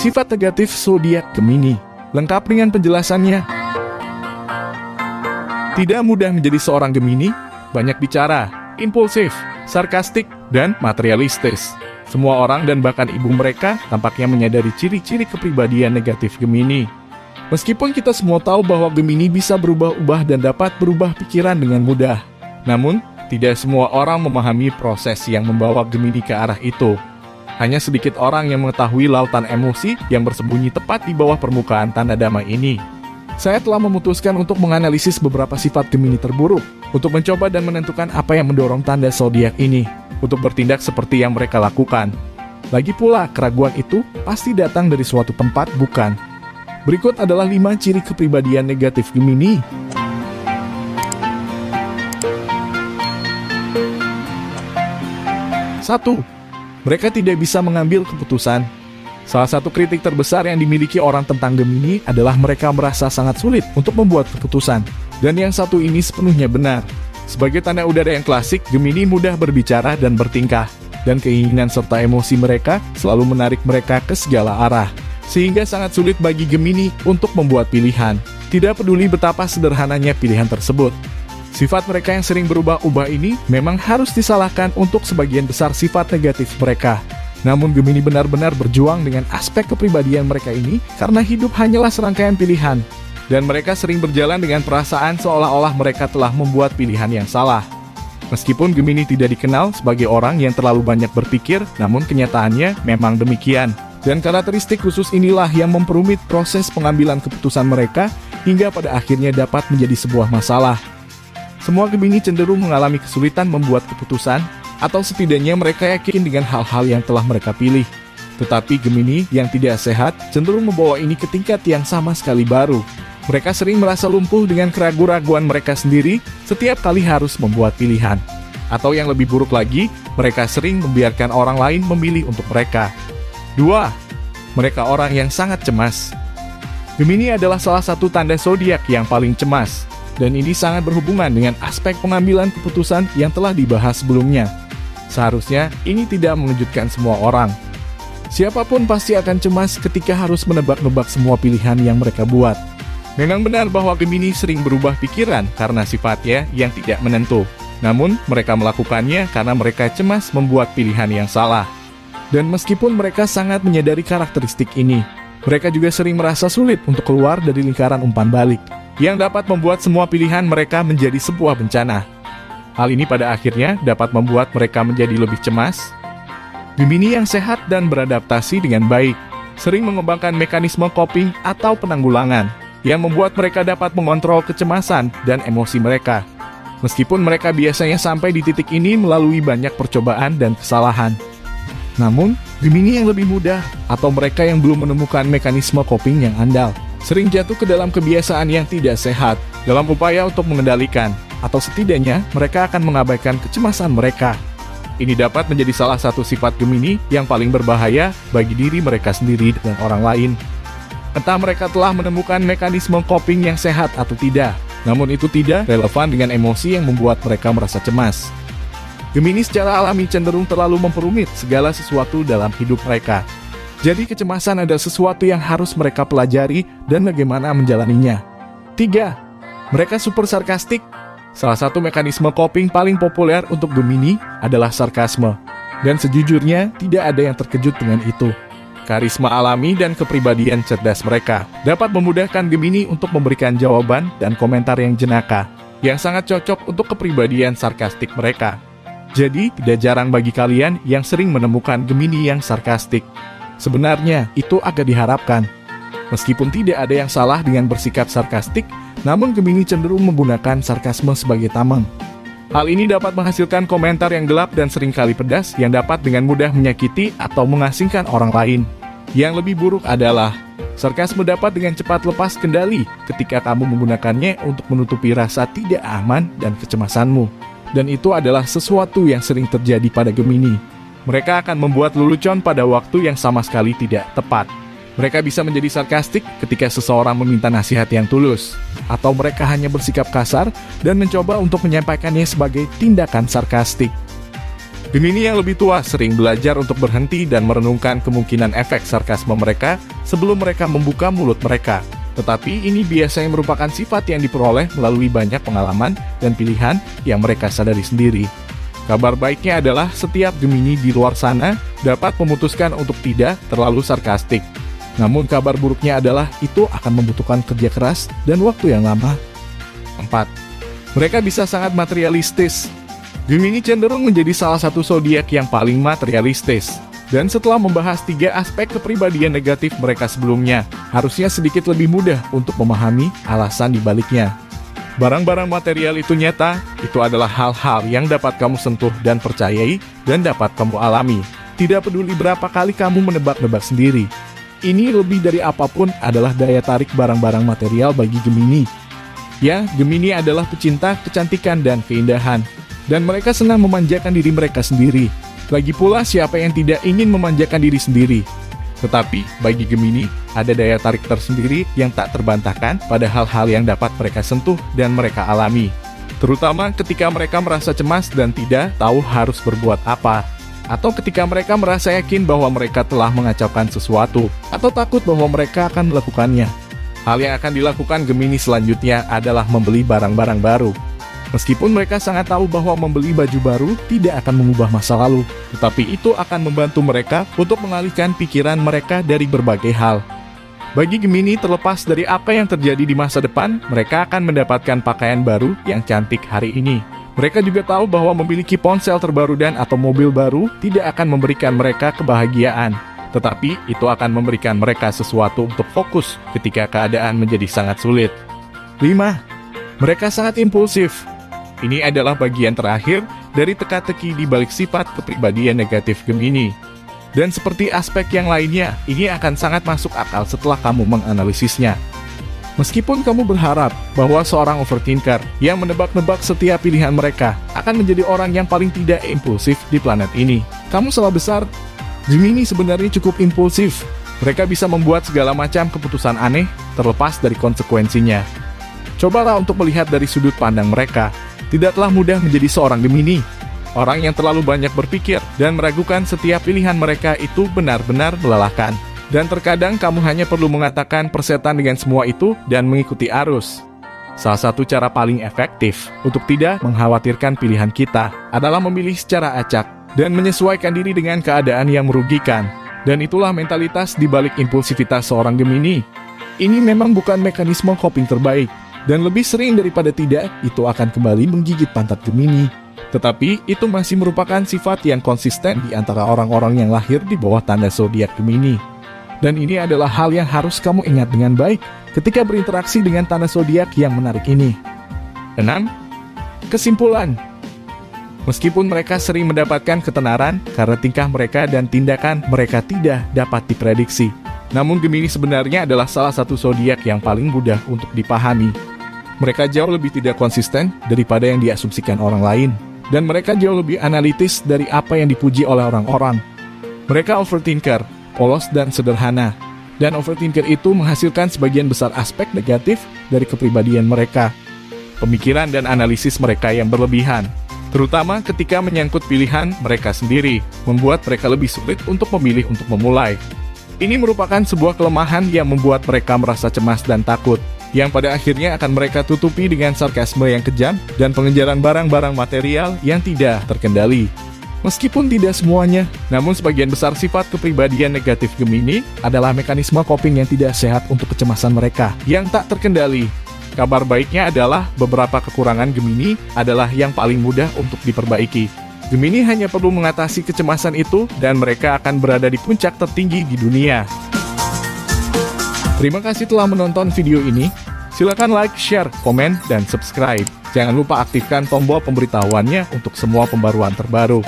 Sifat negatif zodiak Gemini, lengkap dengan penjelasannya. Tidak mudah menjadi seorang Gemini, banyak bicara, impulsif, sarkastik, dan materialistis. Semua orang dan bahkan ibu mereka tampaknya menyadari ciri-ciri kepribadian negatif Gemini. Meskipun kita semua tahu bahwa Gemini bisa berubah-ubah dan dapat berubah pikiran dengan mudah, namun tidak semua orang memahami proses yang membawa Gemini ke arah itu. Hanya sedikit orang yang mengetahui lautan emosi yang bersembunyi tepat di bawah permukaan tanda damai ini. Saya telah memutuskan untuk menganalisis beberapa sifat Gemini terburuk, untuk mencoba dan menentukan apa yang mendorong tanda zodiak ini, untuk bertindak seperti yang mereka lakukan. Lagi pula, keraguan itu pasti datang dari suatu tempat, bukan? Berikut adalah 5 ciri kepribadian negatif Gemini. 1. Mereka tidak bisa mengambil keputusan. Salah satu kritik terbesar yang dimiliki orang tentang Gemini adalah mereka merasa sangat sulit untuk membuat keputusan. Dan yang satu ini sepenuhnya benar. Sebagai tanda udara yang klasik, Gemini mudah berbicara dan bertingkah. Dan keinginan serta emosi mereka selalu menarik mereka ke segala arah. Sehingga sangat sulit bagi Gemini untuk membuat pilihan. Tidak peduli betapa sederhananya pilihan tersebut. Sifat mereka yang sering berubah-ubah ini memang harus disalahkan untuk sebagian besar sifat negatif mereka. Namun Gemini benar-benar berjuang dengan aspek kepribadian mereka ini karena hidup hanyalah serangkaian pilihan. Dan mereka sering berjalan dengan perasaan seolah-olah mereka telah membuat pilihan yang salah. Meskipun Gemini tidak dikenal sebagai orang yang terlalu banyak berpikir, namun kenyataannya memang demikian. Dan karakteristik khusus inilah yang memperumit proses pengambilan keputusan mereka hingga pada akhirnya dapat menjadi sebuah masalah. Semua Gemini cenderung mengalami kesulitan membuat keputusan, atau setidaknya mereka yakin dengan hal-hal yang telah mereka pilih. Tetapi Gemini yang tidak sehat cenderung membawa ini ke tingkat yang sama sekali baru. Mereka sering merasa lumpuh dengan keraguan-raguan mereka sendiri setiap kali harus membuat pilihan. Atau yang lebih buruk lagi, mereka sering membiarkan orang lain memilih untuk mereka. 2. Mereka orang yang sangat cemas. Gemini adalah salah satu tanda zodiak yang paling cemas. Dan ini sangat berhubungan dengan aspek pengambilan keputusan yang telah dibahas sebelumnya. Seharusnya ini tidak mengejutkan semua orang. Siapapun pasti akan cemas ketika harus menebak-nebak semua pilihan yang mereka buat. Memang benar bahwa Gemini sering berubah pikiran karena sifatnya yang tidak menentu. Namun mereka melakukannya karena mereka cemas membuat pilihan yang salah. Dan meskipun mereka sangat menyadari karakteristik ini, mereka juga sering merasa sulit untuk keluar dari lingkaran umpan balik yang dapat membuat semua pilihan mereka menjadi sebuah bencana. Hal ini pada akhirnya dapat membuat mereka menjadi lebih cemas. Gemini yang sehat dan beradaptasi dengan baik sering mengembangkan mekanisme coping atau penanggulangan yang membuat mereka dapat mengontrol kecemasan dan emosi mereka. Meskipun mereka biasanya sampai di titik ini melalui banyak percobaan dan kesalahan. Namun, Gemini yang lebih mudah atau mereka yang belum menemukan mekanisme coping yang andal sering jatuh ke dalam kebiasaan yang tidak sehat dalam upaya untuk mengendalikan, atau setidaknya mereka akan mengabaikan kecemasan mereka. Ini dapat menjadi salah satu sifat Gemini yang paling berbahaya bagi diri mereka sendiri dan orang lain. Entah mereka telah menemukan mekanisme coping yang sehat atau tidak, namun itu tidak relevan dengan emosi yang membuat mereka merasa cemas. Gemini secara alami cenderung terlalu memperumit segala sesuatu dalam hidup mereka. Jadi kecemasan adalah sesuatu yang harus mereka pelajari dan bagaimana menjalaninya. 3. Mereka super sarkastik. Salah satu mekanisme coping paling populer untuk Gemini adalah sarkasme. Dan sejujurnya tidak ada yang terkejut dengan itu. Karisma alami dan kepribadian cerdas mereka dapat memudahkan Gemini untuk memberikan jawaban dan komentar yang jenaka, yang sangat cocok untuk kepribadian sarkastik mereka. Jadi tidak jarang bagi kalian yang sering menemukan Gemini yang sarkastik. Sebenarnya, itu agak diharapkan. Meskipun tidak ada yang salah dengan bersikap sarkastik, namun Gemini cenderung menggunakan sarkasme sebagai tameng. Hal ini dapat menghasilkan komentar yang gelap dan seringkali pedas yang dapat dengan mudah menyakiti atau mengasingkan orang lain. Yang lebih buruk adalah, sarkasme dapat dengan cepat lepas kendali ketika kamu menggunakannya untuk menutupi rasa tidak aman dan kecemasanmu. Dan itu adalah sesuatu yang sering terjadi pada Gemini. Mereka akan membuat lelucon pada waktu yang sama sekali tidak tepat. Mereka bisa menjadi sarkastik ketika seseorang meminta nasihat yang tulus, atau mereka hanya bersikap kasar dan mencoba untuk menyampaikannya sebagai tindakan sarkastik. Gemini yang lebih tua sering belajar untuk berhenti dan merenungkan kemungkinan efek sarkasme mereka sebelum mereka membuka mulut mereka. Tetapi ini biasanya merupakan sifat yang diperoleh melalui banyak pengalaman dan pilihan yang mereka sadari sendiri. Kabar baiknya adalah setiap Gemini di luar sana dapat memutuskan untuk tidak terlalu sarkastik. Namun kabar buruknya adalah itu akan membutuhkan kerja keras dan waktu yang lama. 4. Mereka bisa sangat materialistis. Gemini cenderung menjadi salah satu zodiak yang paling materialistis. Dan setelah membahas 3 aspek kepribadian negatif mereka sebelumnya, harusnya sedikit lebih mudah untuk memahami alasan dibaliknya. Barang-barang material itu nyata, itu adalah hal-hal yang dapat kamu sentuh dan percayai, dan dapat kamu alami. Tidak peduli berapa kali kamu menebak-nebak sendiri. Ini lebih dari apapun adalah daya tarik barang-barang material bagi Gemini. Ya, Gemini adalah pecinta kecantikan dan keindahan. Dan mereka senang memanjakan diri mereka sendiri. Lagi pula siapa yang tidak ingin memanjakan diri sendiri? Tetapi bagi Gemini, ada daya tarik tersendiri yang tak terbantahkan pada hal-hal yang dapat mereka sentuh dan mereka alami. Terutama ketika mereka merasa cemas dan tidak tahu harus berbuat apa. Atau ketika mereka merasa yakin bahwa mereka telah mengacaukan sesuatu, atau takut bahwa mereka akan melakukannya. Hal yang akan dilakukan Gemini selanjutnya adalah membeli barang-barang baru. Meskipun mereka sangat tahu bahwa membeli baju baru tidak akan mengubah masa lalu, tetapi itu akan membantu mereka untuk mengalihkan pikiran mereka dari berbagai hal. Bagi Gemini, terlepas dari apa yang terjadi di masa depan, mereka akan mendapatkan pakaian baru yang cantik hari ini. Mereka juga tahu bahwa memiliki ponsel terbaru dan atau mobil baru tidak akan memberikan mereka kebahagiaan, tetapi itu akan memberikan mereka sesuatu untuk fokus ketika keadaan menjadi sangat sulit. 5. Mereka sangat impulsif. Ini adalah bagian terakhir dari teka-teki di balik sifat kepribadian negatif Gemini. Dan seperti aspek yang lainnya, ini akan sangat masuk akal setelah kamu menganalisisnya. Meskipun kamu berharap bahwa seorang overthinker yang menebak-nebak setiap pilihan mereka akan menjadi orang yang paling tidak impulsif di planet ini, kamu salah besar. Gemini sebenarnya cukup impulsif. Mereka bisa membuat segala macam keputusan aneh terlepas dari konsekuensinya. Cobalah untuk melihat dari sudut pandang mereka. Tidaklah mudah menjadi seorang Gemini. Orang yang terlalu banyak berpikir dan meragukan setiap pilihan mereka itu benar-benar melelahkan. Dan terkadang kamu hanya perlu mengatakan persetan dengan semua itu dan mengikuti arus. Salah satu cara paling efektif untuk tidak mengkhawatirkan pilihan kita adalah memilih secara acak dan menyesuaikan diri dengan keadaan yang merugikan. Dan itulah mentalitas di balik impulsivitas seorang Gemini. Ini memang bukan mekanisme coping terbaik. Dan lebih sering daripada tidak, itu akan kembali menggigit pantat Gemini. Tetapi, itu masih merupakan sifat yang konsisten di antara orang-orang yang lahir di bawah tanda zodiak Gemini. Dan ini adalah hal yang harus kamu ingat dengan baik ketika berinteraksi dengan tanda zodiak yang menarik ini. 6. Kesimpulan. Meskipun mereka sering mendapatkan ketenaran karena tingkah mereka dan tindakan mereka tidak dapat diprediksi, namun Gemini sebenarnya adalah salah satu zodiak yang paling mudah untuk dipahami. Mereka jauh lebih tidak konsisten daripada yang diasumsikan orang lain. Dan mereka jauh lebih analitis dari apa yang dipuji oleh orang-orang. Mereka overthinker, polos dan sederhana. Dan overthinker itu menghasilkan sebagian besar aspek negatif dari kepribadian mereka. Pemikiran dan analisis mereka yang berlebihan, terutama ketika menyangkut pilihan mereka sendiri, membuat mereka lebih sulit untuk memilih untuk memulai. Ini merupakan sebuah kelemahan yang membuat mereka merasa cemas dan takut, yang pada akhirnya akan mereka tutupi dengan sarkasme yang kejam dan pengejaran barang-barang material yang tidak terkendali. Meskipun tidak semuanya, namun sebagian besar sifat kepribadian negatif Gemini adalah mekanisme coping yang tidak sehat untuk kecemasan mereka yang tak terkendali. Kabar baiknya adalah beberapa kekurangan Gemini adalah yang paling mudah untuk diperbaiki. Gemini hanya perlu mengatasi kecemasan itu dan mereka akan berada di puncak tertinggi di dunia. Terima kasih telah menonton video ini. Silakan like, share, komen, dan subscribe. Jangan lupa aktifkan tombol pemberitahuannya untuk semua pembaruan terbaru.